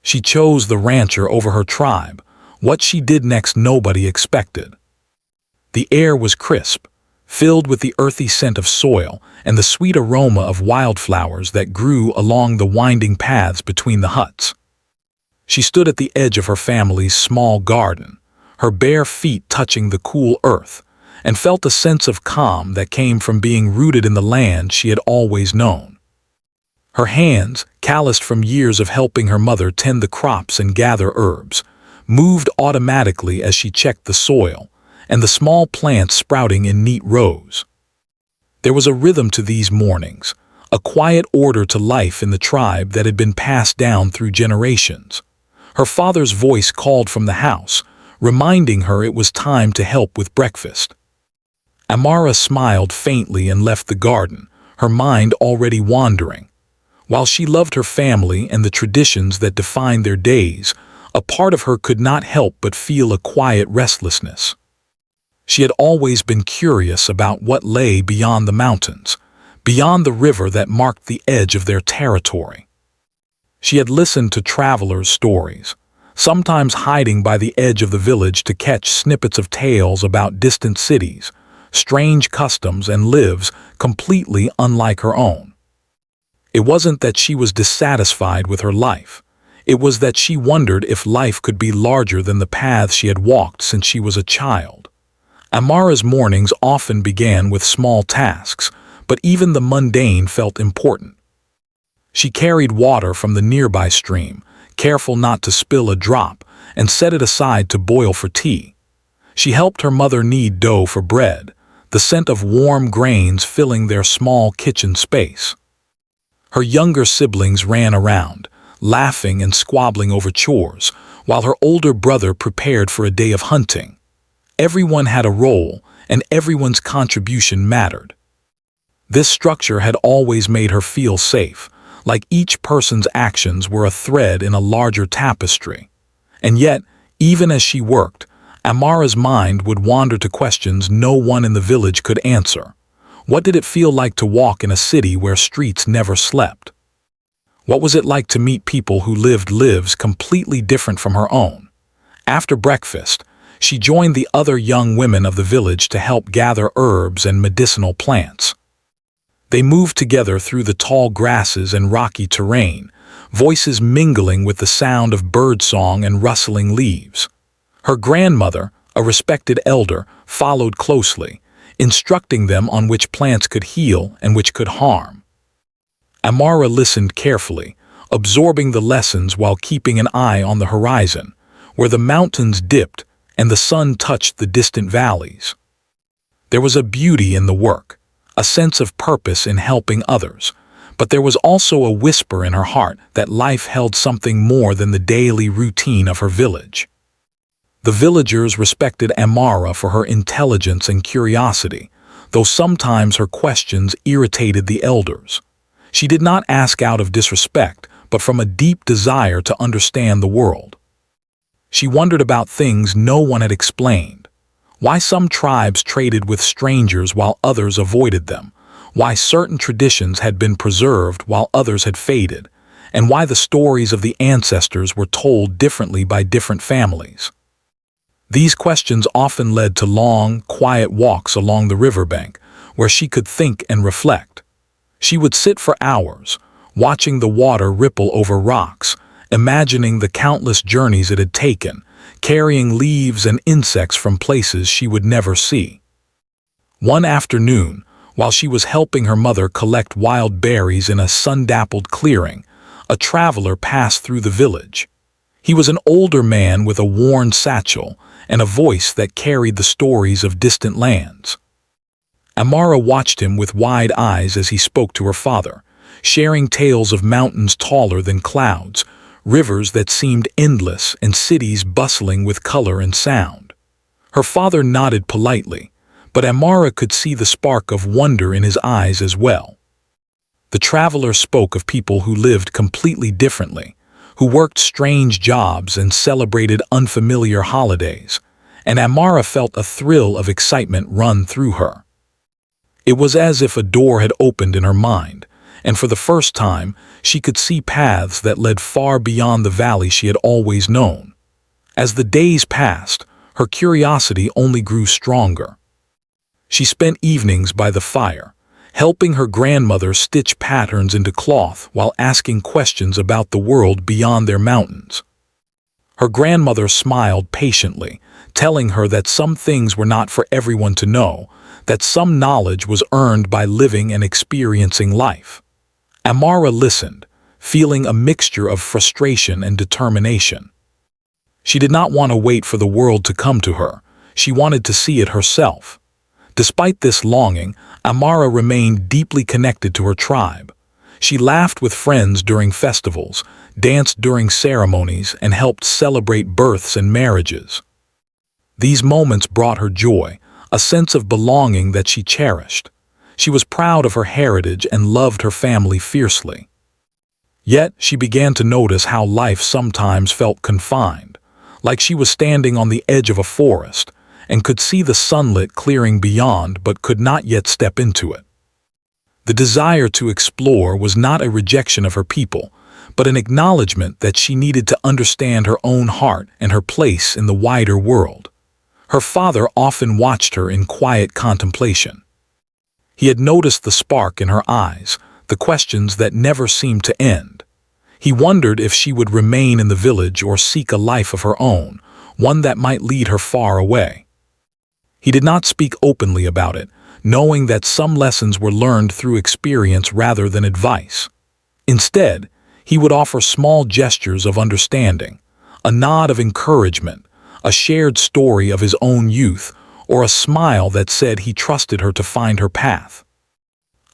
She chose the rancher over her tribe. What she did next nobody expected. The air was crisp, filled with the earthy scent of soil and the sweet aroma of wildflowers that grew along the winding paths between the huts. She stood at the edge of her family's small garden, her bare feet touching the cool earth, and felt a sense of calm that came from being rooted in the land she had always known. Her hands, calloused from years of helping her mother tend the crops and gather herbs, moved automatically as she checked the soil and the small plants sprouting in neat rows. There was a rhythm to these mornings, a quiet order to life in the tribe that had been passed down through generations. Her father's voice called from the house, reminding her it was time to help with breakfast. Amara smiled faintly and left the garden, her mind already wandering. While she loved her family and the traditions that defined their days, a part of her could not help but feel a quiet restlessness. She had always been curious about what lay beyond the mountains, beyond the river that marked the edge of their territory. She had listened to travelers' stories, sometimes hiding by the edge of the village to catch snippets of tales about distant cities, strange customs and lives completely unlike her own. It wasn't that she was dissatisfied with her life. It was that she wondered if life could be larger than the paths she had walked since she was a child. Amara's mornings often began with small tasks, but even the mundane felt important. She carried water from the nearby stream, careful not to spill a drop, and set it aside to boil for tea. She helped her mother knead dough for bread, the scent of warm grains filling their small kitchen space. Her younger siblings ran around, laughing and squabbling over chores, while her older brother prepared for a day of hunting. Everyone had a role, and everyone's contribution mattered. This structure had always made her feel safe, like each person's actions were a thread in a larger tapestry. And yet, even as she worked, Amara's mind would wander to questions no one in the village could answer. What did it feel like to walk in a city where streets never slept? What was it like to meet people who lived lives completely different from her own? After breakfast, she joined the other young women of the village to help gather herbs and medicinal plants. They moved together through the tall grasses and rocky terrain, voices mingling with the sound of birdsong and rustling leaves. Her grandmother, a respected elder, followed closely, instructing them on which plants could heal and which could harm. Amara listened carefully, absorbing the lessons while keeping an eye on the horizon, where the mountains dipped and the sun touched the distant valleys. There was a beauty in the work, a sense of purpose in helping others, but there was also a whisper in her heart that life held something more than the daily routine of her village. The villagers respected Amara for her intelligence and curiosity, though sometimes her questions irritated the elders. She did not ask out of disrespect, but from a deep desire to understand the world. She wondered about things no one had explained. Why some tribes traded with strangers while others avoided them, why certain traditions had been preserved while others had faded, and why the stories of the ancestors were told differently by different families. These questions often led to long, quiet walks along the riverbank, where she could think and reflect. She would sit for hours, watching the water ripple over rocks, imagining the countless journeys it had taken, carrying leaves and insects from places she would never see. One afternoon, while she was helping her mother collect wild berries in a sun-dappled clearing, a traveler passed through the village. He was an older man with a worn satchel and a voice that carried the stories of distant lands. Amara watched him with wide eyes as he spoke to her father, sharing tales of mountains taller than clouds, rivers that seemed endless, and cities bustling with color and sound. Her father nodded politely, but Amara could see the spark of wonder in his eyes as well. The traveler spoke of people who lived completely differently, who worked strange jobs and celebrated unfamiliar holidays, and Amara felt a thrill of excitement run through her. It was as if a door had opened in her mind, and for the first time, she could see paths that led far beyond the valley she had always known. As the days passed, her curiosity only grew stronger. She spent evenings by the fire, helping her grandmother stitch patterns into cloth while asking questions about the world beyond their mountains. Her grandmother smiled patiently, telling her that some things were not for everyone to know, that some knowledge was earned by living and experiencing life. Amara listened, feeling a mixture of frustration and determination. She did not want to wait for the world to come to her. She wanted to see it herself. Despite this longing, Amara remained deeply connected to her tribe. She laughed with friends during festivals, danced during ceremonies, and helped celebrate births and marriages. These moments brought her joy, a sense of belonging that she cherished. She was proud of her heritage and loved her family fiercely. Yet she began to notice how life sometimes felt confined, like she was standing on the edge of a forest and could see the sunlit clearing beyond but could not yet step into it. The desire to explore was not a rejection of her people, but an acknowledgement that she needed to understand her own heart and her place in the wider world. Her father often watched her in quiet contemplation. He had noticed the spark in her eyes, the questions that never seemed to end. He wondered if she would remain in the village or seek a life of her own, one that might lead her far away. He did not speak openly about it, knowing that some lessons were learned through experience rather than advice. Instead, he would offer small gestures of understanding, a nod of encouragement, a shared story of his own youth, or a smile that said he trusted her to find her path.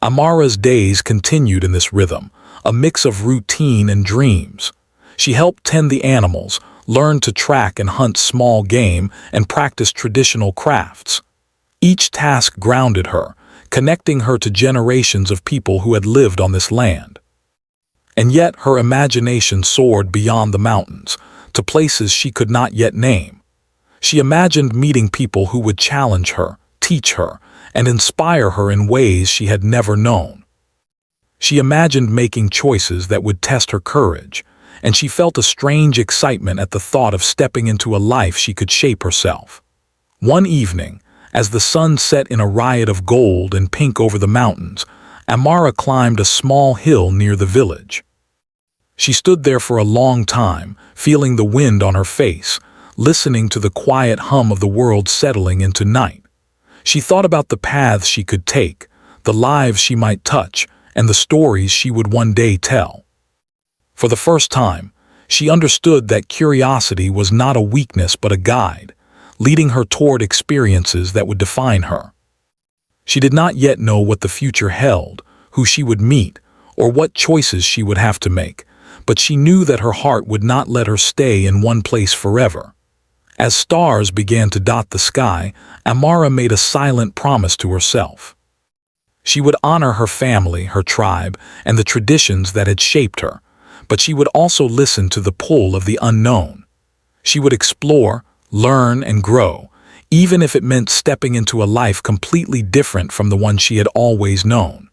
Amara's days continued in this rhythm, a mix of routine and dreams. She helped tend the animals, learned to track and hunt small game, and practiced traditional crafts. Each task grounded her, connecting her to generations of people who had lived on this land. And yet her imagination soared beyond the mountains, to places she could not yet name. She imagined meeting people who would challenge her, teach her, and inspire her in ways she had never known. She imagined making choices that would test her courage, and she felt a strange excitement at the thought of stepping into a life she could shape herself. One evening, as the sun set in a riot of gold and pink over the mountains, Amara climbed a small hill near the village. She stood there for a long time, feeling the wind on her face, listening to the quiet hum of the world settling into night. She thought about the paths she could take, the lives she might touch, and the stories she would one day tell. For the first time, she understood that curiosity was not a weakness but a guide, leading her toward experiences that would define her. She did not yet know what the future held, who she would meet, or what choices she would have to make, but she knew that her heart would not let her stay in one place forever. As stars began to dot the sky, Amara made a silent promise to herself. She would honor her family, her tribe, and the traditions that had shaped her, but she would also listen to the pull of the unknown. She would explore, learn, and grow, even if it meant stepping into a life completely different from the one she had always known.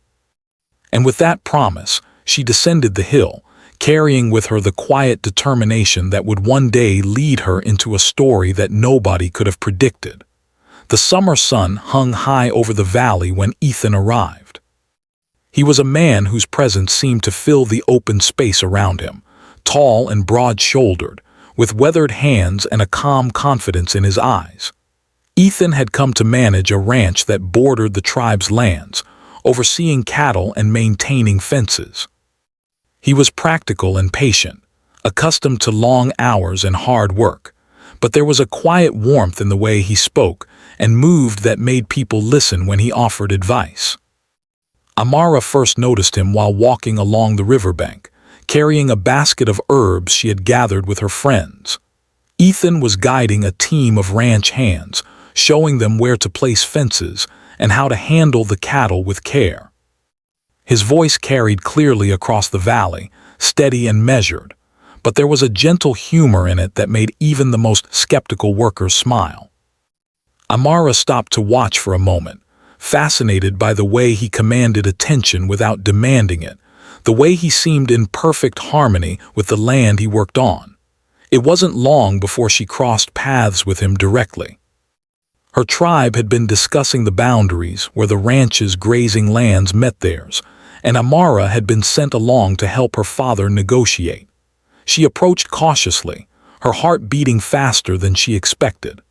And with that promise, she descended the hill, carrying with her the quiet determination that would one day lead her into a story that nobody could have predicted. The summer sun hung high over the valley when Ethan arrived. He was a man whose presence seemed to fill the open space around him, tall and broad-shouldered, with weathered hands and a calm confidence in his eyes. Ethan had come to manage a ranch that bordered the tribe's lands, overseeing cattle and maintaining fences. He was practical and patient, accustomed to long hours and hard work, but there was a quiet warmth in the way he spoke and moved that made people listen when he offered advice. Amara first noticed him while walking along the riverbank, carrying a basket of herbs she had gathered with her friends. Ethan was guiding a team of ranch hands, showing them where to place fences and how to handle the cattle with care. His voice carried clearly across the valley, steady and measured, but there was a gentle humor in it that made even the most skeptical workers smile. Amara stopped to watch for a moment, fascinated by the way he commanded attention without demanding it, the way he seemed in perfect harmony with the land he worked on. It wasn't long before she crossed paths with him directly. Her tribe had been discussing the boundaries where the ranch's grazing lands met theirs, and Amara had been sent along to help her father negotiate. She approached cautiously, her heart beating faster than she expected.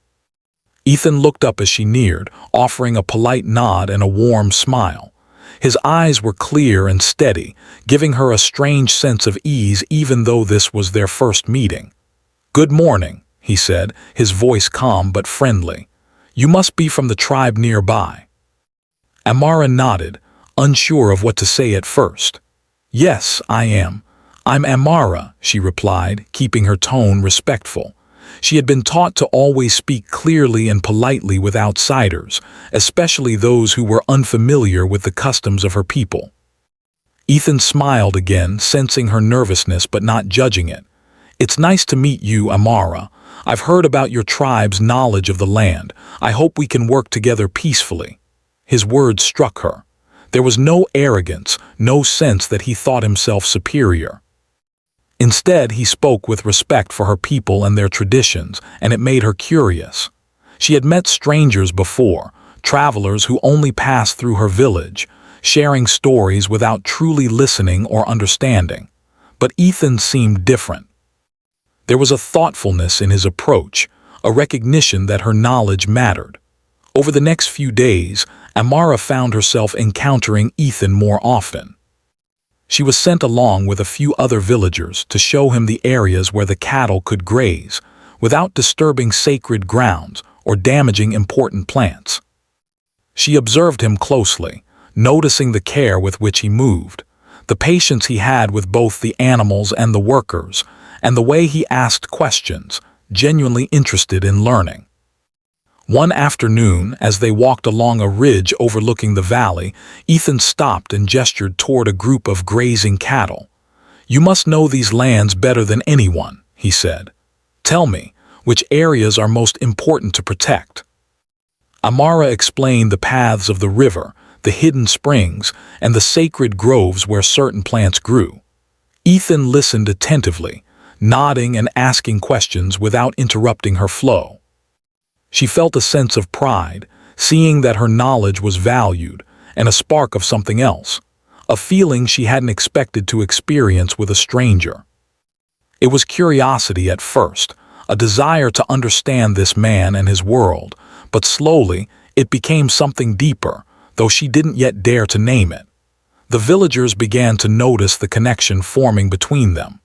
Ethan looked up as she neared, offering a polite nod and a warm smile. His eyes were clear and steady, giving her a strange sense of ease even though this was their first meeting. "Good morning," he said, his voice calm but friendly. "You must be from the tribe nearby." Amara nodded, unsure of what to say at first. "Yes, I am. I'm Amara," she replied, keeping her tone respectful. She had been taught to always speak clearly and politely with outsiders, especially those who were unfamiliar with the customs of her people. Ethan smiled again, sensing her nervousness but not judging it. "It's nice to meet you, Amara. I've heard about your tribe's knowledge of the land. I hope we can work together peacefully." His words struck her. There was no arrogance, no sense that he thought himself superior. Instead, he spoke with respect for her people and their traditions, and it made her curious. She had met strangers before, travelers who only passed through her village, sharing stories without truly listening or understanding. But Ethan seemed different. There was a thoughtfulness in his approach, a recognition that her knowledge mattered. Over the next few days, Amara found herself encountering Ethan more often. She was sent along with a few other villagers to show him the areas where the cattle could graze, without disturbing sacred grounds or damaging important plants. She observed him closely, noticing the care with which he moved, the patience he had with both the animals and the workers, and the way he asked questions, genuinely interested in learning. One afternoon, as they walked along a ridge overlooking the valley, Ethan stopped and gestured toward a group of grazing cattle. "You must know these lands better than anyone," he said. "Tell me, which areas are most important to protect?" Amara explained the paths of the river, the hidden springs, and the sacred groves where certain plants grew. Ethan listened attentively, nodding and asking questions without interrupting her flow. She felt a sense of pride, seeing that her knowledge was valued, and a spark of something else, a feeling she hadn't expected to experience with a stranger. It was curiosity at first, a desire to understand this man and his world, but slowly it became something deeper, though she didn't yet dare to name it. The villagers began to notice the connection forming between them.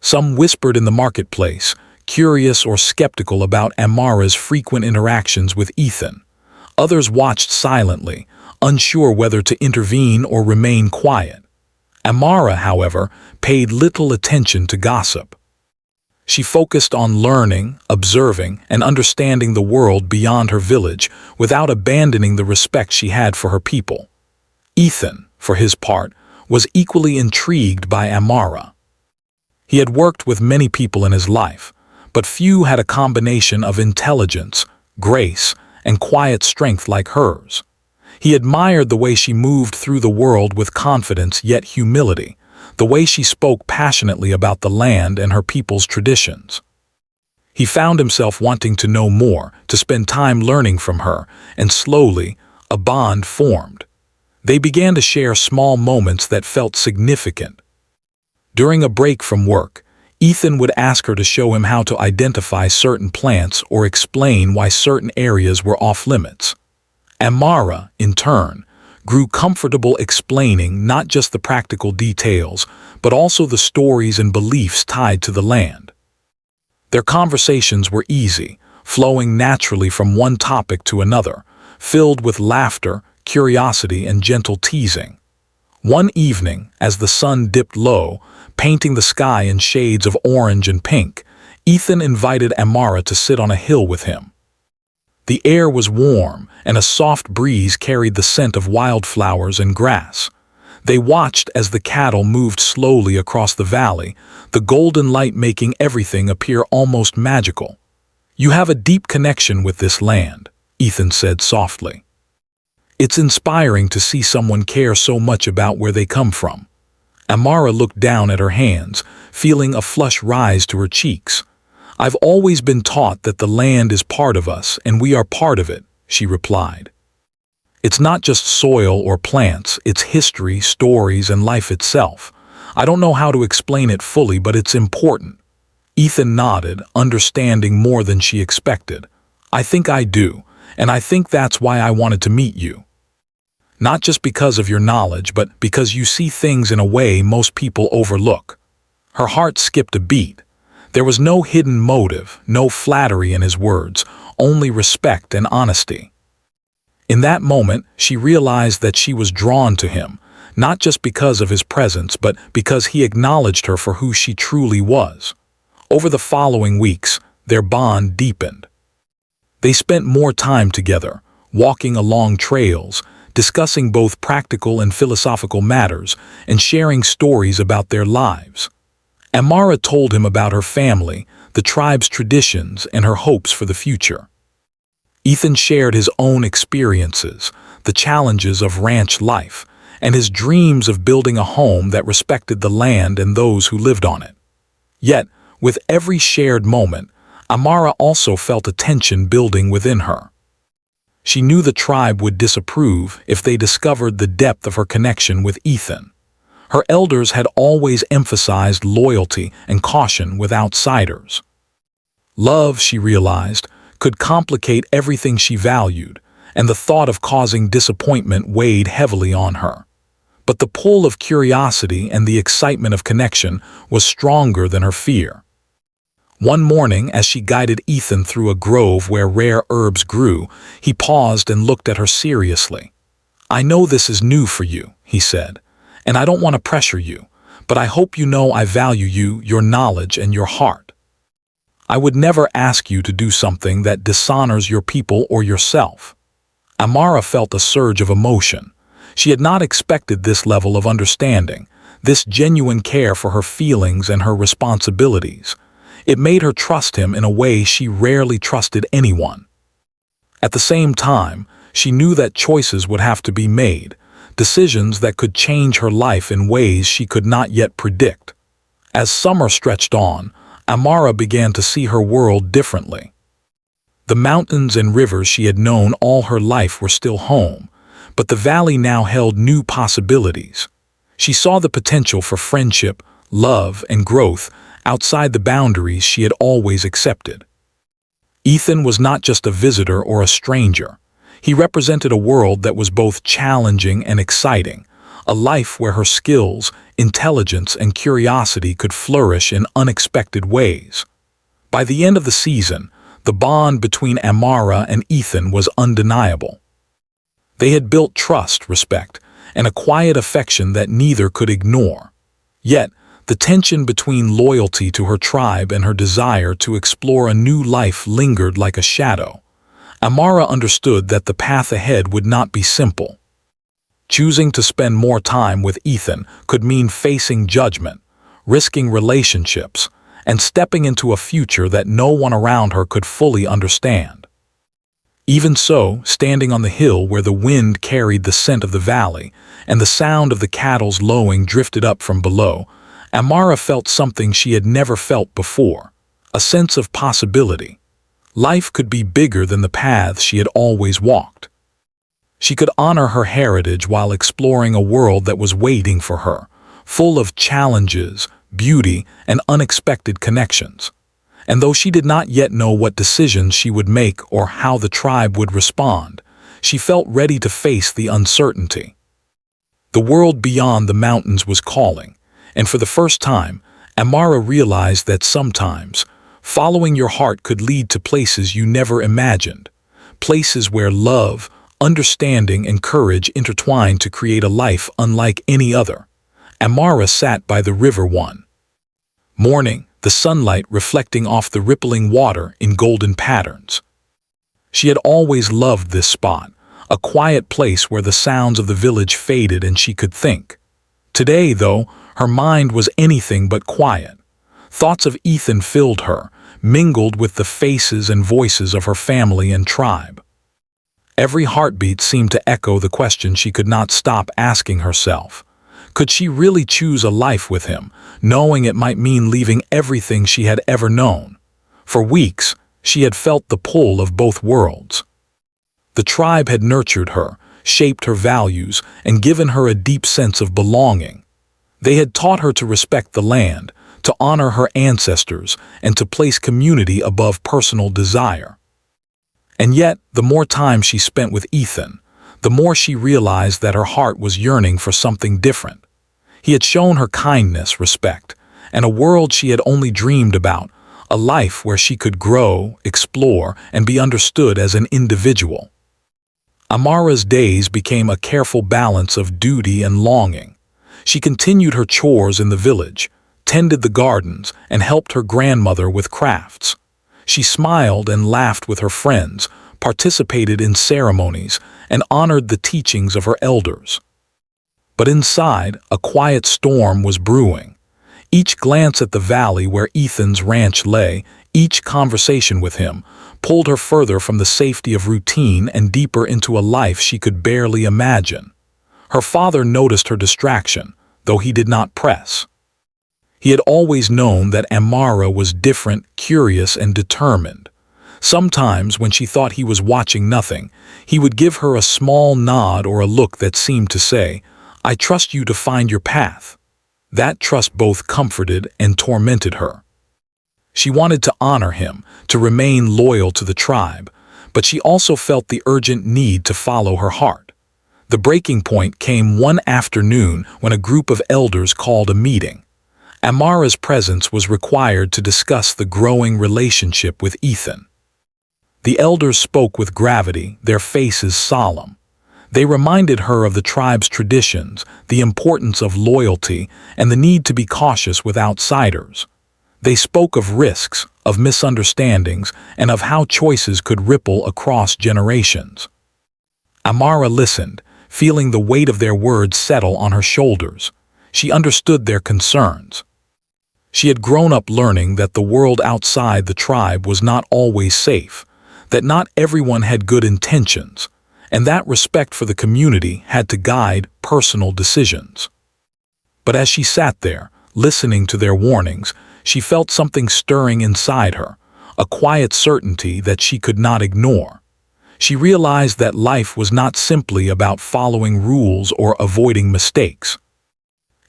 Some whispered in the marketplace, curious or skeptical about Amara's frequent interactions with Ethan. Others watched silently, unsure whether to intervene or remain quiet. Amara, however, paid little attention to gossip. She focused on learning, observing, and understanding the world beyond her village without abandoning the respect she had for her people. Ethan, for his part, was equally intrigued by Amara. He had worked with many people in his life, but few had a combination of intelligence, grace, and quiet strength like hers. He admired the way she moved through the world with confidence yet humility, the way she spoke passionately about the land and her people's traditions. He found himself wanting to know more, to spend time learning from her, and slowly, a bond formed. They began to share small moments that felt significant. During a break from work, Ethan would ask her to show him how to identify certain plants or explain why certain areas were off-limits. Amara, in turn, grew comfortable explaining not just the practical details, but also the stories and beliefs tied to the land. Their conversations were easy, flowing naturally from one topic to another, filled with laughter, curiosity, and gentle teasing. One evening, as the sun dipped low, painting the sky in shades of orange and pink, Ethan invited Amara to sit on a hill with him. The air was warm, and a soft breeze carried the scent of wildflowers and grass. They watched as the cattle moved slowly across the valley, the golden light making everything appear almost magical. "You have a deep connection with this land," Ethan said softly. It's inspiring to see someone care so much about where they come from. Amara looked down at her hands, feeling a flush rise to her cheeks. I've always been taught that the land is part of us and we are part of it, she replied. It's not just soil or plants, it's history, stories, and life itself. I don't know how to explain it fully, but it's important. Ethan nodded, understanding more than she expected. I think I do, and I think that's why I wanted to meet you. Not just because of your knowledge, but because you see things in a way most people overlook. Her heart skipped a beat. There was no hidden motive, no flattery in his words, only respect and honesty. In that moment, she realized that she was drawn to him, not just because of his presence, but because he acknowledged her for who she truly was. Over the following weeks, their bond deepened. They spent more time together, walking along trails, discussing both practical and philosophical matters, and sharing stories about their lives. Amara told him about her family, the tribe's traditions, and her hopes for the future. Ethan shared his own experiences, the challenges of ranch life, and his dreams of building a home that respected the land and those who lived on it. Yet, with every shared moment, Amara also felt a tension building within her. She knew the tribe would disapprove if they discovered the depth of her connection with Ethan. Her elders had always emphasized loyalty and caution with outsiders. Love, she realized, could complicate everything she valued, and the thought of causing disappointment weighed heavily on her. But the pull of curiosity and the excitement of connection was stronger than her fear. One morning, as she guided Ethan through a grove where rare herbs grew, he paused and looked at her seriously. "I know this is new for you," he said, "and I don't want to pressure you, but I hope you know I value you, your knowledge, and your heart. I would never ask you to do something that dishonors your people or yourself." Amara felt a surge of emotion. She had not expected this level of understanding, this genuine care for her feelings and her responsibilities. It made her trust him in a way she rarely trusted anyone. At the same time, she knew that choices would have to be made, decisions that could change her life in ways she could not yet predict. As summer stretched on, Amara began to see her world differently. The mountains and rivers she had known all her life were still home, but the valley now held new possibilities. She saw the potential for friendship, love, and growth outside the boundaries she had always accepted. Ethan was not just a visitor or a stranger. He represented a world that was both challenging and exciting, a life where her skills, intelligence, and curiosity could flourish in unexpected ways. By the end of the season, the bond between Amara and Ethan was undeniable. They had built trust, respect, and a quiet affection that neither could ignore. Yet, the tension between loyalty to her tribe and her desire to explore a new life lingered like a shadow. Amara understood that the path ahead would not be simple. Choosing to spend more time with Ethan could mean facing judgment, risking relationships, and stepping into a future that no one around her could fully understand. Even so, standing on the hill where the wind carried the scent of the valley and the sound of the cattle's lowing drifted up from below, Amara felt something she had never felt before, a sense of possibility. Life could be bigger than the paths she had always walked. She could honor her heritage while exploring a world that was waiting for her, full of challenges, beauty, and unexpected connections. And though she did not yet know what decisions she would make or how the tribe would respond, she felt ready to face the uncertainty. The world beyond the mountains was calling, and for the first time, Amara realized that sometimes, following your heart could lead to places you never imagined, places where love, understanding, and courage intertwined to create a life unlike any other. Amara sat by the river one morning, the sunlight reflecting off the rippling water in golden patterns. She had always loved this spot, a quiet place where the sounds of the village faded and she could think. Today, though, her mind was anything but quiet. Thoughts of Ethan filled her, mingled with the faces and voices of her family and tribe. Every heartbeat seemed to echo the question she could not stop asking herself. Could she really choose a life with him, knowing it might mean leaving everything she had ever known? For weeks, she had felt the pull of both worlds. The tribe had nurtured her, shaped her values, and given her a deep sense of belonging. They had taught her to respect the land, to honor her ancestors, and to place community above personal desire. And yet, the more time she spent with Ethan, the more she realized that her heart was yearning for something different. He had shown her kindness, respect, and a world she had only dreamed about, a life where she could grow, explore, and be understood as an individual. Amara's days became a careful balance of duty and longing. She continued her chores in the village, tended the gardens, and helped her grandmother with crafts. She smiled and laughed with her friends, participated in ceremonies, and honored the teachings of her elders. But inside, a quiet storm was brewing. Each glance at the valley where Ethan's ranch lay, each conversation with him, pulled her further from the safety of routine and deeper into a life she could barely imagine. Her father noticed her distraction, though he did not press. He had always known that Amara was different, curious, and determined. Sometimes, when she thought he was watching nothing, he would give her a small nod or a look that seemed to say, "I trust you to find your path." That trust both comforted and tormented her. She wanted to honor him, to remain loyal to the tribe, but she also felt the urgent need to follow her heart. The breaking point came one afternoon when a group of elders called a meeting. Amara's presence was required to discuss the growing relationship with Ethan. The elders spoke with gravity, their faces solemn. They reminded her of the tribe's traditions, the importance of loyalty, and the need to be cautious with outsiders. They spoke of risks, of misunderstandings, and of how choices could ripple across generations. Amara listened, feeling the weight of their words settle on her shoulders. She understood their concerns. She had grown up learning that the world outside the tribe was not always safe, that not everyone had good intentions, and that respect for the community had to guide personal decisions. But as she sat there, listening to their warnings, she felt something stirring inside her, a quiet certainty that she could not ignore. She realized that life was not simply about following rules or avoiding mistakes.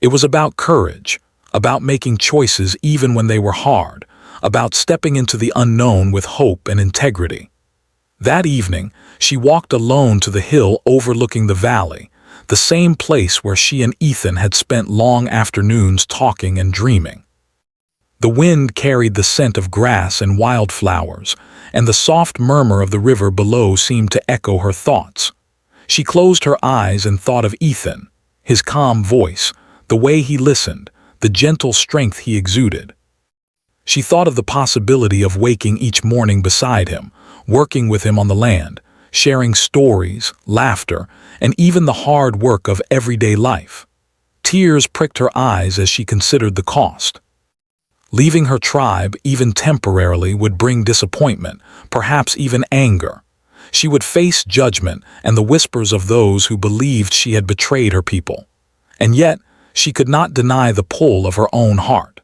It was about courage, about making choices even when they were hard, about stepping into the unknown with hope and integrity. That evening, she walked alone to the hill overlooking the valley, the same place where she and Ethan had spent long afternoons talking and dreaming. The wind carried the scent of grass and wildflowers, and the soft murmur of the river below seemed to echo her thoughts. She closed her eyes and thought of Ethan, his calm voice, the way he listened, the gentle strength he exuded. She thought of the possibility of waking each morning beside him, working with him on the land, sharing stories, laughter, and even the hard work of everyday life. Tears pricked her eyes as she considered the cost. Leaving her tribe, even temporarily, would bring disappointment, perhaps even anger. She would face judgment and the whispers of those who believed she had betrayed her people. And yet, she could not deny the pull of her own heart.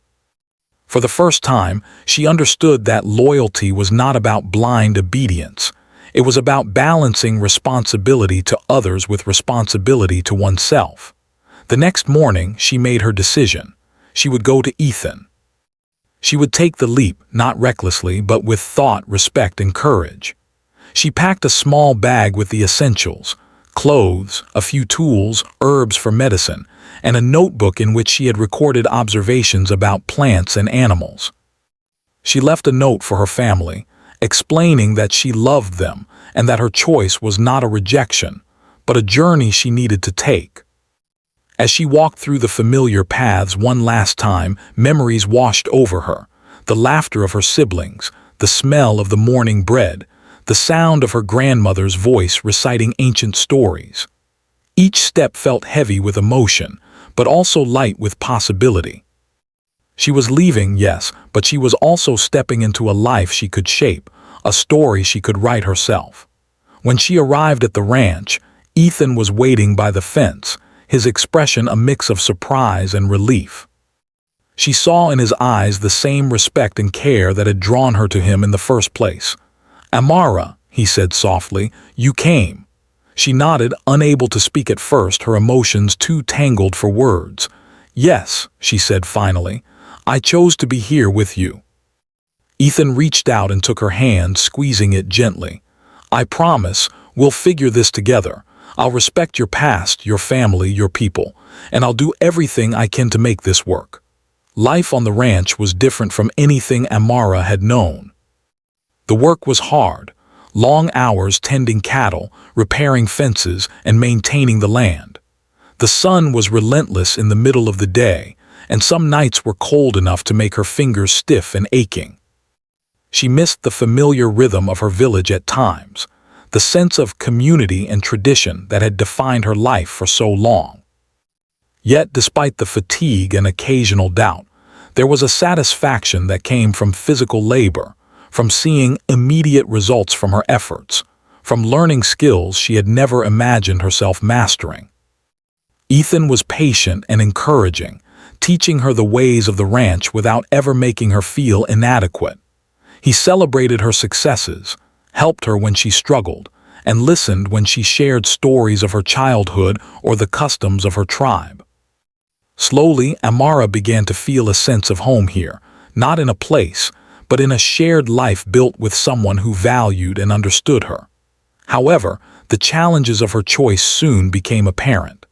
For the first time, she understood that loyalty was not about blind obedience. It was about balancing responsibility to others with responsibility to oneself. The next morning, she made her decision. She would go to Ethan. She would take the leap, not recklessly, but with thought, respect, and courage. She packed a small bag with the essentials: clothes, a few tools, herbs for medicine, and a notebook in which she had recorded observations about plants and animals. She left a note for her family, explaining that she loved them and that her choice was not a rejection, but a journey she needed to take. As she walked through the familiar paths one last time, memories washed over her: the laughter of her siblings, the smell of the morning bread, the sound of her grandmother's voice reciting ancient stories. Each step felt heavy with emotion, but also light with possibility. She was leaving, yes, but she was also stepping into a life she could shape, a story she could write herself. When she arrived at the ranch, Ethan was waiting by the fence, his expression a mix of surprise and relief. She saw in his eyes the same respect and care that had drawn her to him in the first place. "Amara," he said softly, "you came." She nodded, unable to speak at first, her emotions too tangled for words. "Yes," she said finally, "I chose to be here with you." Ethan reached out and took her hand, squeezing it gently. "I promise, we'll figure this together. I'll respect your past, your family, your people, and I'll do everything I can to make this work." Life on the ranch was different from anything Amara had known. The work was hard, long hours tending cattle, repairing fences, and maintaining the land. The sun was relentless in the middle of the day, and some nights were cold enough to make her fingers stiff and aching. She missed the familiar rhythm of her village at times, the sense of community and tradition that had defined her life for so long. Yet, despite the fatigue and occasional doubt, there was a satisfaction that came from physical labor, from seeing immediate results from her efforts, from learning skills she had never imagined herself mastering. Ethan was patient and encouraging, teaching her the ways of the ranch without ever making her feel inadequate. He celebrated her successes, helped her when she struggled, and listened when she shared stories of her childhood or the customs of her tribe. Slowly, Amara began to feel a sense of home here, not in a place, but in a shared life built with someone who valued and understood her. However, the challenges of her choice soon became apparent.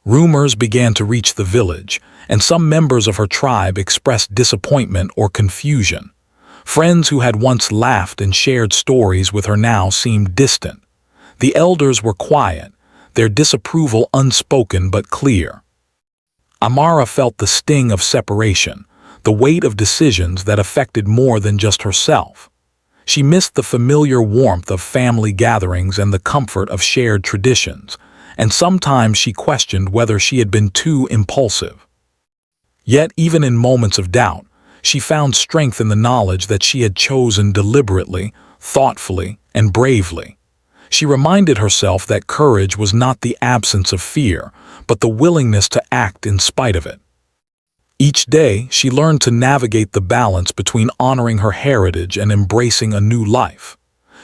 Rumors began to reach the village, and some members of her tribe expressed disappointment or confusion. Friends who had once laughed and shared stories with her now seemed distant. The elders were quiet, their disapproval unspoken but clear. Amara felt the sting of separation, the weight of decisions that affected more than just herself. She missed the familiar warmth of family gatherings and the comfort of shared traditions, and sometimes she questioned whether she had been too impulsive. Yet, even in moments of doubt, she found strength in the knowledge that she had chosen deliberately, thoughtfully, and bravely. She reminded herself that courage was not the absence of fear, but the willingness to act in spite of it. Each day, she learned to navigate the balance between honoring her heritage and embracing a new life.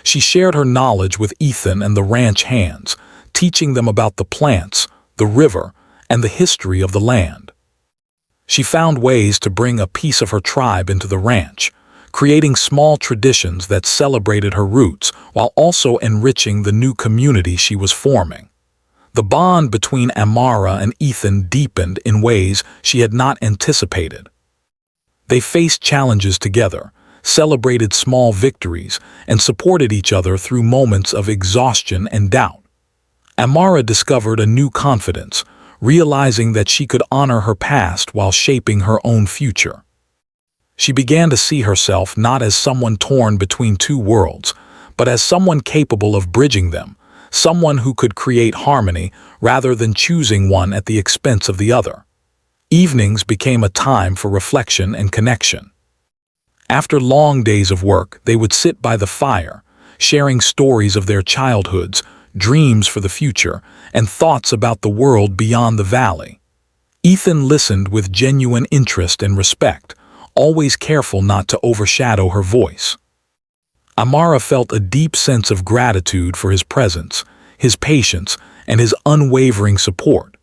She shared her knowledge with Ethan and the ranch hands, teaching them about the plants, the river, and the history of the land. She found ways to bring a piece of her tribe into the ranch, creating small traditions that celebrated her roots while also enriching the new community she was forming. The bond between Amara and Ethan deepened in ways she had not anticipated. They faced challenges together, celebrated small victories, and supported each other through moments of exhaustion and doubt. Amara discovered a new confidence, realizing that she could honor her past while shaping her own future. She began to see herself not as someone torn between two worlds, but as someone capable of bridging them, someone who could create harmony rather than choosing one at the expense of the other. Evenings became a time for reflection and connection. After long days of work, they would sit by the fire, sharing stories of their childhoods, dreams for the future, and thoughts about the world beyond the valley. Ethan listened with genuine interest and respect, always careful not to overshadow her voice. Amara felt a deep sense of gratitude for his presence, his patience, and his unwavering support.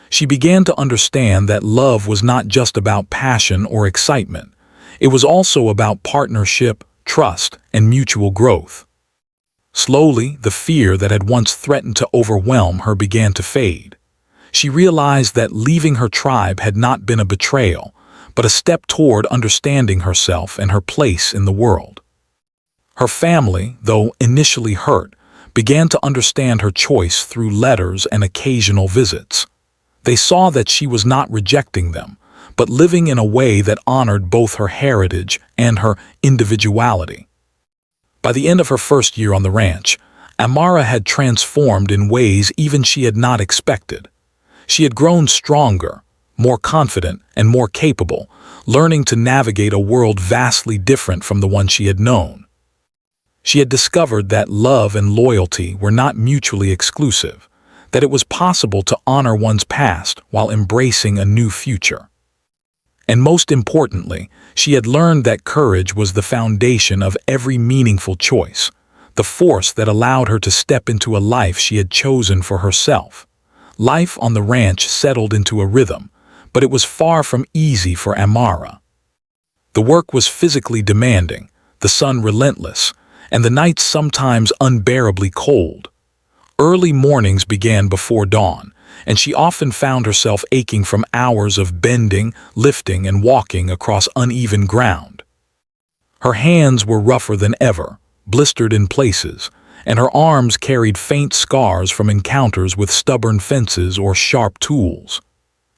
She began to understand that love was not just about passion or excitement. It was also about partnership, trust, and mutual growth. Slowly, the fear that had once threatened to overwhelm her began to fade. She realized that leaving her tribe had not been a betrayal, but a step toward understanding herself and her place in the world. Her family, though initially hurt, began to understand her choice through letters and occasional visits. They saw that she was not rejecting them, but living in a way that honored both her heritage and her individuality. By the end of her first year on the ranch, Amara had transformed in ways even she had not expected. She had grown stronger, more confident, and more capable, learning to navigate a world vastly different from the one she had known. She had discovered that love and loyalty were not mutually exclusive, that it was possible to honor one's past while embracing a new future. And most importantly, she had learned that courage was the foundation of every meaningful choice, the force that allowed her to step into a life she had chosen for herself. Life on the ranch settled into a rhythm, but it was far from easy for Amara. The work was physically demanding, the sun relentless, and the nights sometimes unbearably cold. Early mornings began before dawn, and she often found herself aching from hours of bending, lifting, and walking across uneven ground. Her hands were rougher than ever, blistered in places, and her arms carried faint scars from encounters with stubborn fences or sharp tools.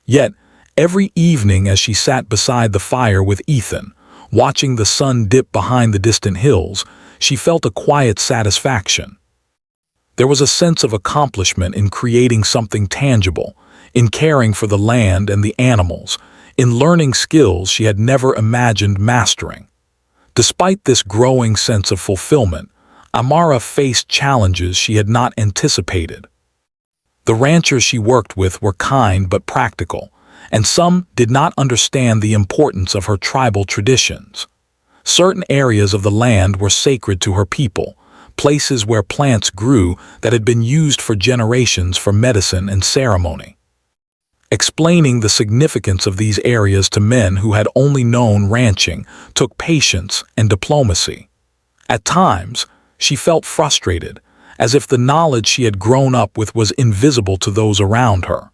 Yet, every evening as she sat beside the fire with Ethan, watching the sun dip behind the distant hills, she felt a quiet satisfaction. There was a sense of accomplishment in creating something tangible, in caring for the land and the animals, in learning skills she had never imagined mastering. Despite this growing sense of fulfillment, Amara faced challenges she had not anticipated. The ranchers she worked with were kind but practical, and some did not understand the importance of her tribal traditions. Certain areas of the land were sacred to her people, places where plants grew that had been used for generations for medicine and ceremony. Explaining the significance of these areas to men who had only known ranching took patience and diplomacy. At times, she felt frustrated, as if the knowledge she had grown up with was invisible to those around her.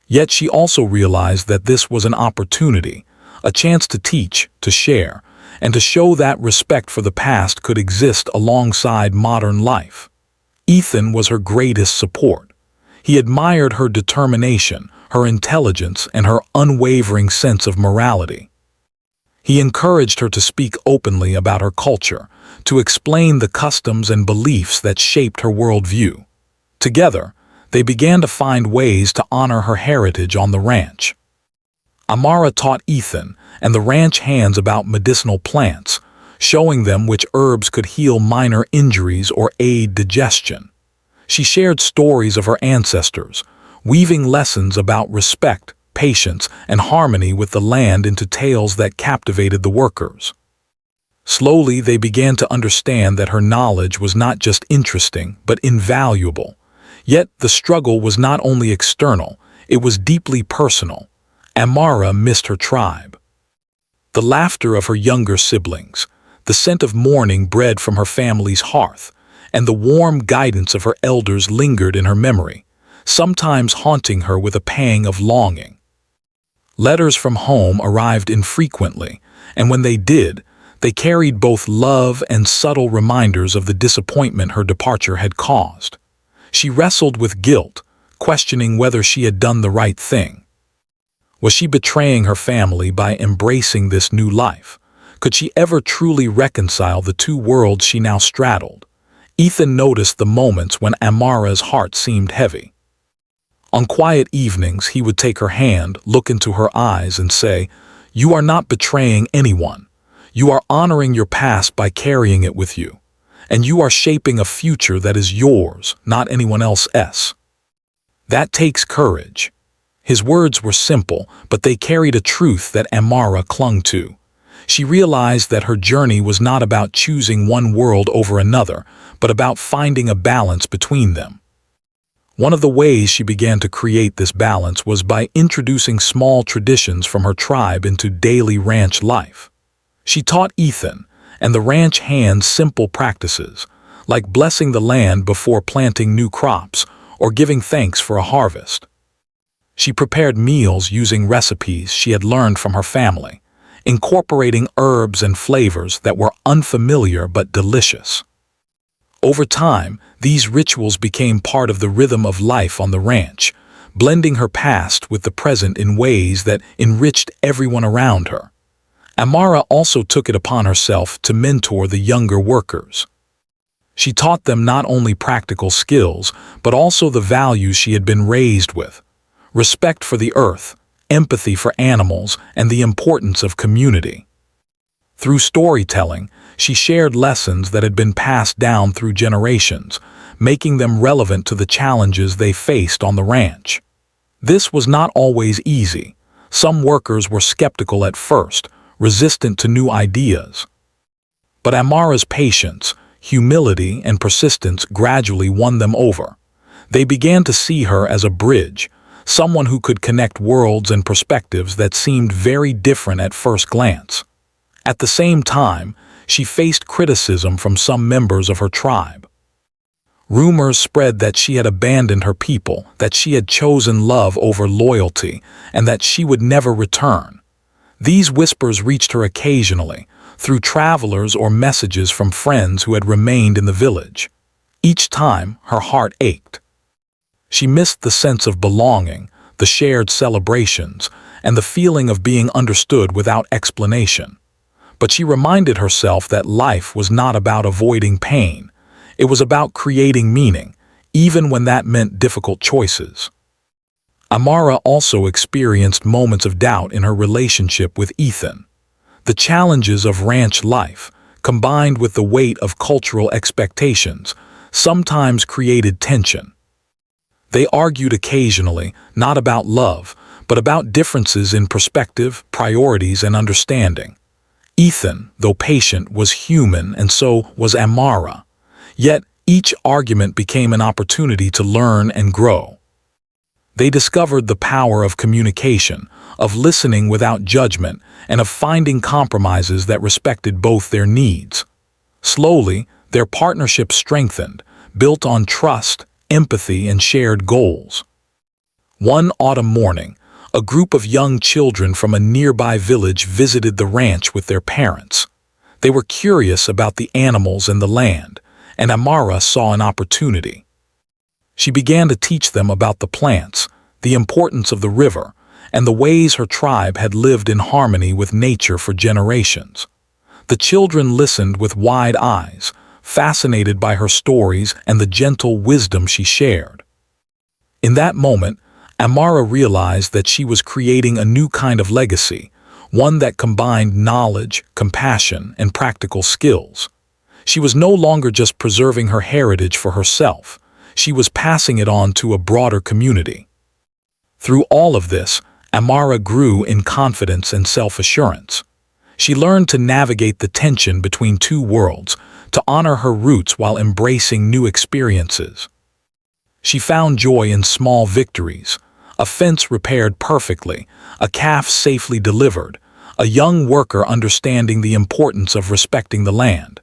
Yet she also realized that this was an opportunity, a chance to teach, to share, and to show that respect for the past could exist alongside modern life. Ethan was her greatest support. He admired her determination, her intelligence, and her unwavering sense of morality. He encouraged her to speak openly about her culture, to explain the customs and beliefs that shaped her worldview. Together, they began to find ways to honor her heritage on the ranch. Amara taught Ethan and the ranch hands about medicinal plants, showing them which herbs could heal minor injuries or aid digestion. She shared stories of her ancestors, weaving lessons about respect, patience, and harmony with the land into tales that captivated the workers. Slowly, they began to understand that her knowledge was not just interesting, but invaluable. Yet, the struggle was not only external, it was deeply personal. Amara missed her tribe. The laughter of her younger siblings, the scent of morning bread from her family's hearth, and the warm guidance of her elders lingered in her memory, sometimes haunting her with a pang of longing. Letters from home arrived infrequently, and when they did, they carried both love and subtle reminders of the disappointment her departure had caused. She wrestled with guilt, questioning whether she had done the right thing. Was she betraying her family by embracing this new life? Could she ever truly reconcile the two worlds she now straddled? Ethan noticed the moments when Amara's heart seemed heavy. On quiet evenings, he would take her hand, look into her eyes, and say, "You are not betraying anyone. You are honoring your past by carrying it with you. And you are shaping a future that is yours, not anyone else's. That takes courage." His words were simple, but they carried a truth that Amara clung to. She realized that her journey was not about choosing one world over another, but about finding a balance between them. One of the ways she began to create this balance was by introducing small traditions from her tribe into daily ranch life. She taught Ethan and the ranch hands simple practices, like blessing the land before planting new crops or giving thanks for a harvest. She prepared meals using recipes she had learned from her family, incorporating herbs and flavors that were unfamiliar but delicious. Over time, these rituals became part of the rhythm of life on the ranch, blending her past with the present in ways that enriched everyone around her. Amara also took it upon herself to mentor the younger workers. She taught them not only practical skills, but also the values she had been raised with: respect for the earth, empathy for animals, and the importance of community. Through storytelling, she shared lessons that had been passed down through generations, making them relevant to the challenges they faced on the ranch. This was not always easy. Some workers were skeptical at first, resistant to new ideas. But Amara's patience, humility, and persistence gradually won them over. They began to see her as a bridge, someone who could connect worlds and perspectives that seemed very different at first glance. At the same time, she faced criticism from some members of her tribe. Rumors spread that she had abandoned her people, that she had chosen love over loyalty, and that she would never return. These whispers reached her occasionally, through travelers or messages from friends who had remained in the village. Each time, her heart ached. She missed the sense of belonging, the shared celebrations, and the feeling of being understood without explanation. But she reminded herself that life was not about avoiding pain. It was about creating meaning, even when that meant difficult choices. Amara also experienced moments of doubt in her relationship with Ethan. The challenges of ranch life, combined with the weight of cultural expectations, sometimes created tension. They argued occasionally, not about love, but about differences in perspective, priorities, and understanding. Ethan, though patient, was human, and so was Amara. Yet, each argument became an opportunity to learn and grow. They discovered the power of communication, of listening without judgment, and of finding compromises that respected both their needs. Slowly, their partnership strengthened, built on trust, empathy, and shared goals. One autumn morning, a group of young children from a nearby village visited the ranch with their parents. They were curious about the animals and the land, and Amara saw an opportunity. She began to teach them about the plants, the importance of the river, and the ways her tribe had lived in harmony with nature for generations. The children listened with wide eyes, fascinated by her stories and the gentle wisdom she shared. In that moment, Amara realized that she was creating a new kind of legacy, one that combined knowledge, compassion, and practical skills. She was no longer just preserving her heritage for herself. She was passing it on to a broader community. Through all of this, Amara grew in confidence and self-assurance. She learned to navigate the tension between two worlds, to honor her roots while embracing new experiences. She found joy in small victories, a fence repaired perfectly, a calf safely delivered, a young worker understanding the importance of respecting the land.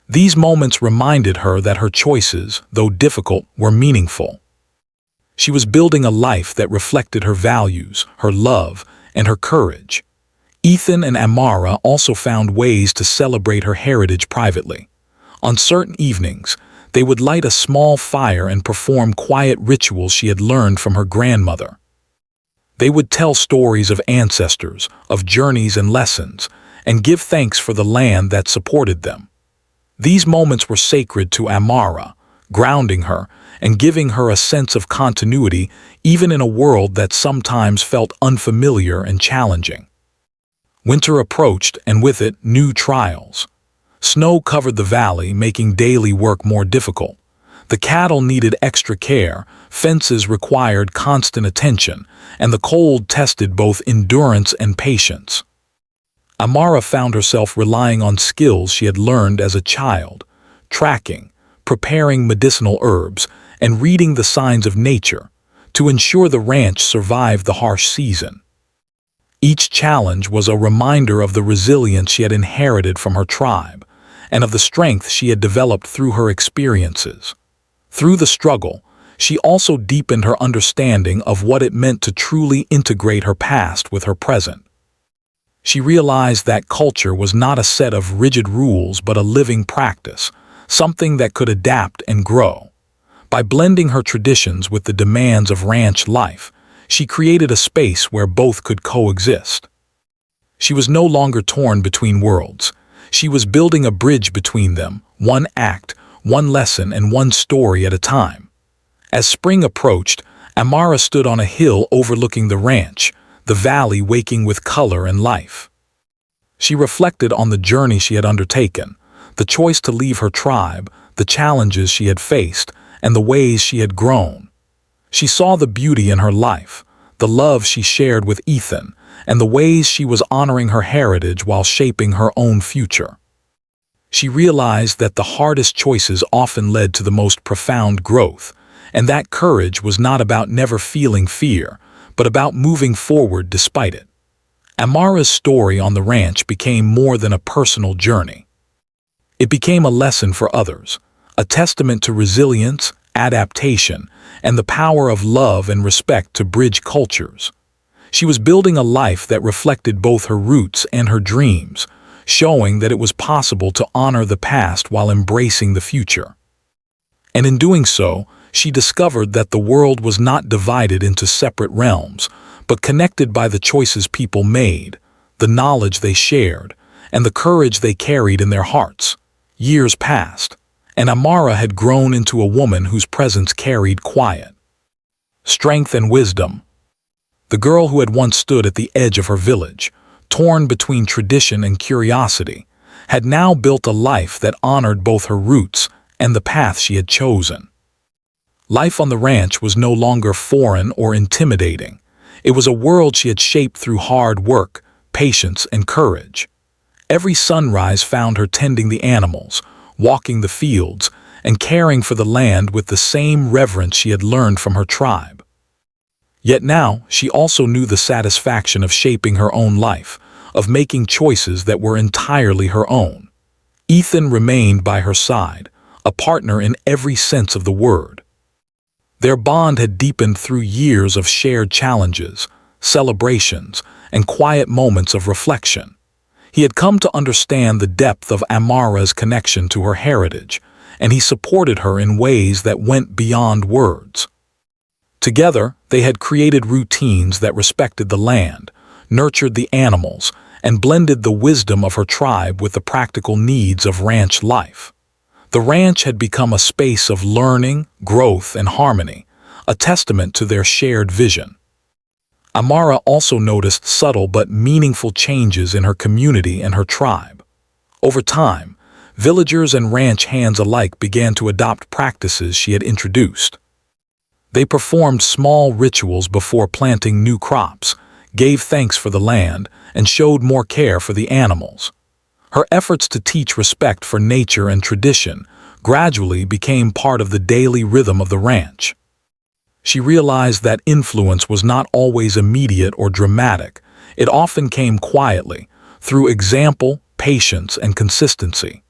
These moments reminded her that her choices, though difficult, were meaningful. She was building a life that reflected her values, her love, and her courage. Ethan and Amara also found ways to celebrate her heritage privately. On certain evenings, they would light a small fire and perform quiet rituals she had learned from her grandmother. They would tell stories of ancestors, of journeys and lessons, and give thanks for the land that supported them. These moments were sacred to Amara, grounding her and giving her a sense of continuity even in a world that sometimes felt unfamiliar and challenging. Winter approached, and with it, new trials. Snow covered the valley, making daily work more difficult. The cattle needed extra care, fences required constant attention, and the cold tested both endurance and patience. Amara found herself relying on skills she had learned as a child, tracking, preparing medicinal herbs, and reading the signs of nature, to ensure the ranch survived the harsh season. Each challenge was a reminder of the resilience she had inherited from her tribe, and of the strength she had developed through her experiences. Through the struggle, she also deepened her understanding of what it meant to truly integrate her past with her present. She realized that culture was not a set of rigid rules but a living practice, something that could adapt and grow. By blending her traditions with the demands of ranch life, she created a space where both could coexist. She was no longer torn between worlds. She was building a bridge between them, one act, one lesson, and one story at a time. As spring approached, Amara stood on a hill overlooking the ranch, the valley waking with color and life. She reflected on the journey she had undertaken, the choice to leave her tribe, the challenges she had faced, and the ways she had grown. She saw the beauty in her life, the love she shared with Ethan, and the ways she was honoring her heritage while shaping her own future. She realized that the hardest choices often led to the most profound growth, and that courage was not about never feeling fear, but about moving forward despite it. Amara's story on the ranch became more than a personal journey. It became a lesson for others, a testament to resilience, adaptation, and the power of love and respect to bridge cultures. She was building a life that reflected both her roots and her dreams, showing that it was possible to honor the past while embracing the future. And in doing so, she discovered that the world was not divided into separate realms, but connected by the choices people made, the knowledge they shared, and the courage they carried in their hearts. Years passed, and Amara had grown into a woman whose presence carried quiet strength and wisdom. The girl who had once stood at the edge of her village, torn between tradition and curiosity, had now built a life that honored both her roots and the path she had chosen. Life on the ranch was no longer foreign or intimidating. It was a world she had shaped through hard work, patience, and courage. Every sunrise found her tending the animals, walking the fields, and caring for the land with the same reverence she had learned from her tribe. Yet now, she also knew the satisfaction of shaping her own life, of making choices that were entirely her own. Ethan remained by her side, a partner in every sense of the word. Their bond had deepened through years of shared challenges, celebrations, and quiet moments of reflection. He had come to understand the depth of Amara's connection to her heritage, and he supported her in ways that went beyond words. Together, they had created routines that respected the land, nurtured the animals, and blended the wisdom of her tribe with the practical needs of ranch life. The ranch had become a space of learning, growth, and harmony, a testament to their shared vision. Amara also noticed subtle but meaningful changes in her community and her tribe. Over time, villagers and ranch hands alike began to adopt practices she had introduced. They performed small rituals before planting new crops, gave thanks for the land, and showed more care for the animals. Her efforts to teach respect for nature and tradition gradually became part of the daily rhythm of the ranch. She realized that influence was not always immediate or dramatic. It often came quietly, through example, patience, and consistency.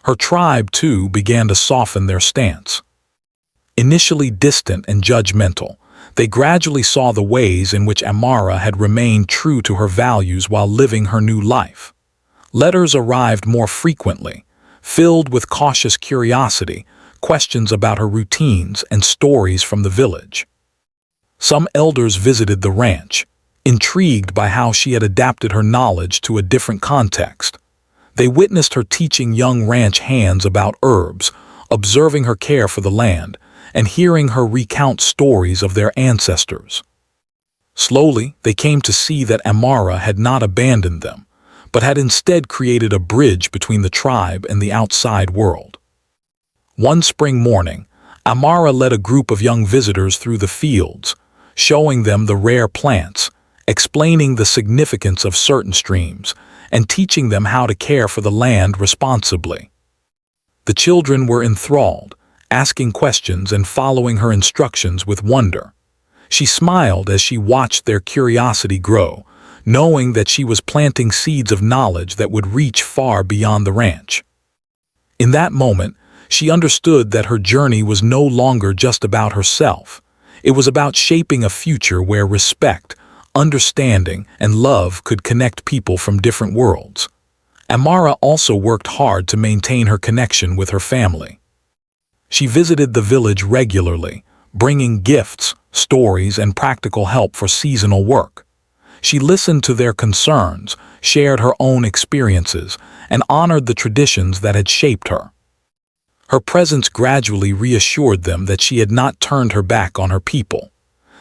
Her tribe, too, began to soften their stance. Initially distant and judgmental, they gradually saw the ways in which Amara had remained true to her values while living her new life. Letters arrived more frequently, filled with cautious curiosity, questions about her routines, and stories from the village. Some elders visited the ranch, intrigued by how she had adapted her knowledge to a different context. They witnessed her teaching young ranch hands about herbs, observing her care for the land, and hearing her recount stories of their ancestors. Slowly, they came to see that Amara had not abandoned them, but had instead created a bridge between the tribe and the outside world. One spring morning, Amara led a group of young visitors through the fields, showing them the rare plants, explaining the significance of certain streams, and teaching them how to care for the land responsibly. The children were enthralled, asking questions and following her instructions with wonder. She smiled as she watched their curiosity grow, knowing that she was planting seeds of knowledge that would reach far beyond the ranch. In that moment, she understood that her journey was no longer just about herself. It was about shaping a future where respect, understanding, and love could connect people from different worlds. Amara also worked hard to maintain her connection with her family. She visited the village regularly, bringing gifts, stories, and practical help for seasonal work. She listened to their concerns, shared her own experiences, and honored the traditions that had shaped her. Her presence gradually reassured them that she had not turned her back on her people.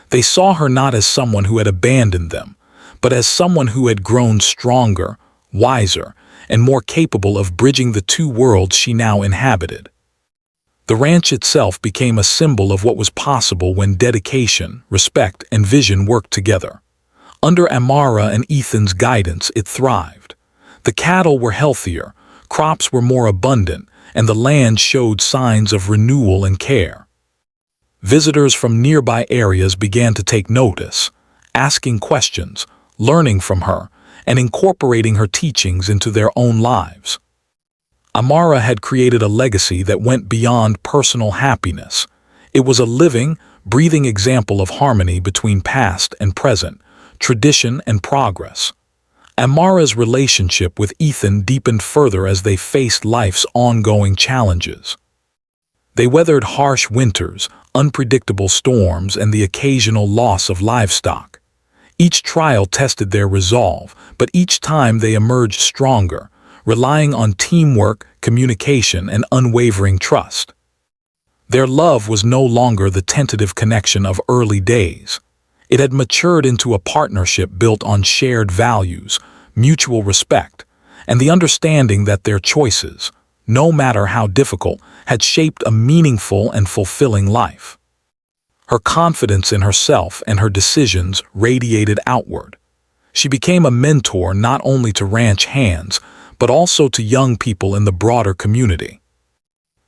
They saw her not as someone who had abandoned them, but as someone who had grown stronger, wiser, and more capable of bridging the two worlds she now inhabited. The ranch itself became a symbol of what was possible when dedication, respect, and vision worked together. Under Amara and Ethan's guidance, it thrived. The cattle were healthier, crops were more abundant, and the land showed signs of renewal and care. Visitors from nearby areas began to take notice, asking questions, learning from her, and incorporating her teachings into their own lives. Amara had created a legacy that went beyond personal happiness. It was a living, breathing example of harmony between past and present, tradition and progress. Amara's relationship with Ethan deepened further as they faced life's ongoing challenges. They weathered harsh winters, unpredictable storms, and the occasional loss of livestock. Each trial tested their resolve, but each time they emerged stronger, relying on teamwork, communication, and unwavering trust. Their love was no longer the tentative connection of early days. It had matured into a partnership built on shared values, mutual respect, and the understanding that their choices, no matter how difficult, had shaped a meaningful and fulfilling life. Her confidence in herself and her decisions radiated outward. She became a mentor not only to ranch hands, but also to young people in the broader community.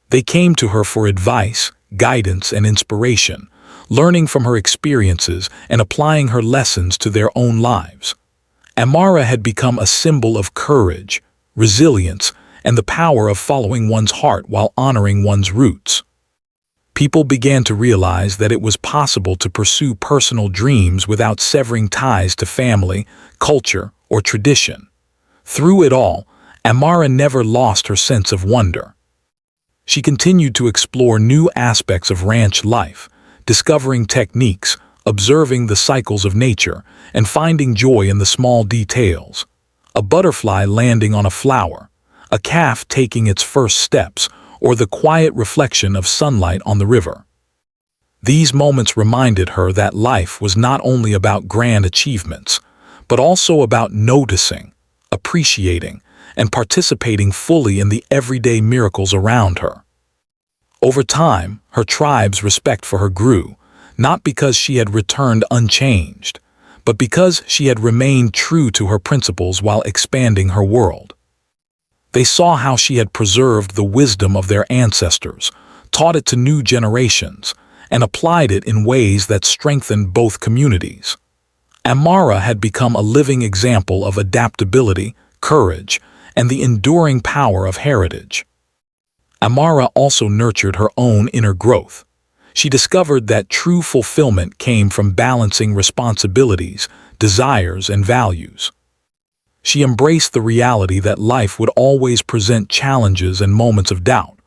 They came to her for advice, guidance, and inspiration, learning from her experiences and applying her lessons to their own lives. Amara had become a symbol of courage, resilience, and the power of following one's heart while honoring one's roots. People began to realize that it was possible to pursue personal dreams without severing ties to family, culture, or tradition. Through it all, Amara never lost her sense of wonder. She continued to explore new aspects of ranch life, discovering techniques, observing the cycles of nature, and finding joy in the small details. A butterfly landing on a flower, a calf taking its first steps, or the quiet reflection of sunlight on the river. These moments reminded her that life was not only about grand achievements, but also about noticing, appreciating, and participating fully in the everyday miracles around her. Over time, her tribe's respect for her grew, not because she had returned unchanged, but because she had remained true to her principles while expanding her world. They saw how she had preserved the wisdom of their ancestors, taught it to new generations, and applied it in ways that strengthened both communities. Amara had become a living example of adaptability, courage, and the enduring power of heritage. Amara also nurtured her own inner growth. She discovered that true fulfillment came from balancing responsibilities, desires, and values. She embraced the reality that life would always present challenges and moments of doubt,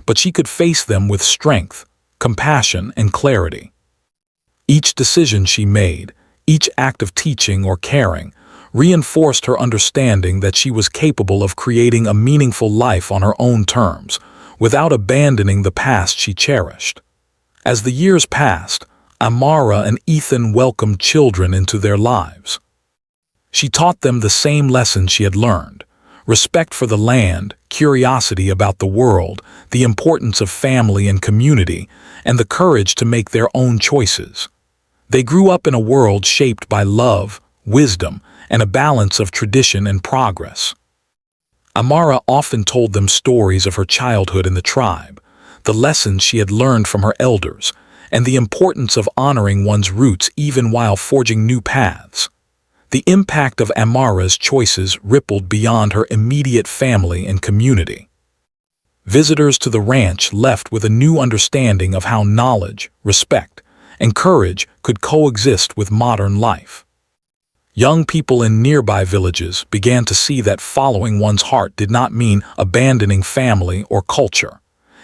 but she could face them with strength, compassion, and clarity. Each decision she made, each act of teaching or caring, reinforced her understanding that she was capable of creating a meaningful life on her own terms, without abandoning the past she cherished. As the years passed, Amara and Ethan welcomed children into their lives. She taught them the same lessons she had learned: respect for the land, curiosity about the world, the importance of family and community, and the courage to make their own choices. They grew up in a world shaped by love, wisdom, and a balance of tradition and progress. Amara often told them stories of her childhood in the tribe, the lessons she had learned from her elders, and the importance of honoring one's roots even while forging new paths. The impact of Amara's choices rippled beyond her immediate family and community. Visitors to the ranch left with a new understanding of how knowledge, respect, and courage could coexist with modern life. Young people in nearby villages began to see that following one's heart did not mean abandoning family or culture.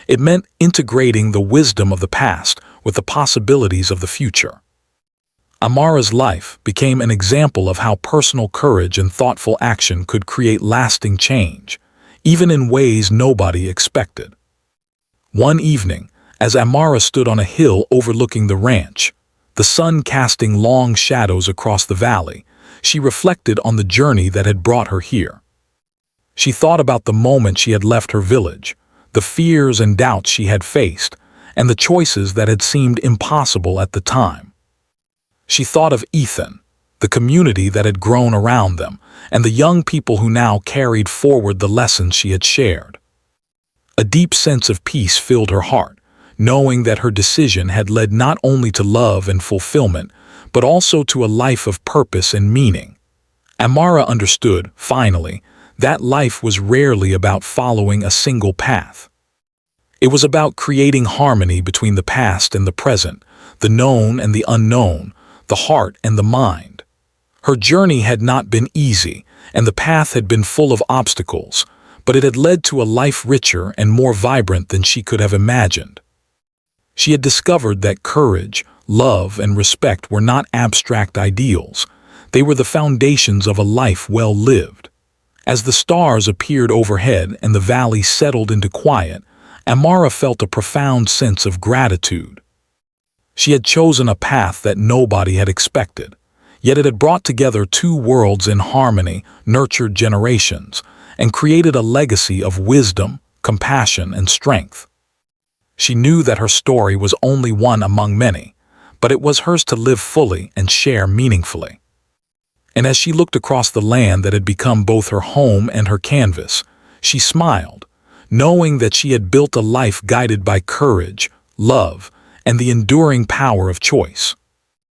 It meant integrating the wisdom of the past with the possibilities of the future. Amara's life became an example of how personal courage and thoughtful action could create lasting change, even in ways nobody expected. One evening, as Amara stood on a hill overlooking the ranch, the sun casting long shadows across the valley, she reflected on the journey that had brought her here. She thought about the moment she had left her village, the fears and doubts she had faced, and the choices that had seemed impossible at the time. She thought of Ethan, the community that had grown around them, and the young people who now carried forward the lessons she had shared. A deep sense of peace filled her heart, knowing that her decision had led not only to love and fulfillment, but also to a life of purpose and meaning. Amara understood, finally, that life was rarely about following a single path. It was about creating harmony between the past and the present, the known and the unknown, the heart and the mind. Her journey had not been easy, and the path had been full of obstacles, but it had led to a life richer and more vibrant than she could have imagined. She had discovered that courage, love, and respect were not abstract ideals. They were the foundations of a life well lived. As the stars appeared overhead and the valley settled into quiet, Amara felt a profound sense of gratitude. She had chosen a path that nobody had expected, yet it had brought together two worlds in harmony, nurtured generations, and created a legacy of wisdom, compassion, and strength. She knew that her story was only one among many, but it was hers to live fully and share meaningfully. And as she looked across the land that had become both her home and her canvas, she smiled, knowing that she had built a life guided by courage, love, and the enduring power of choice.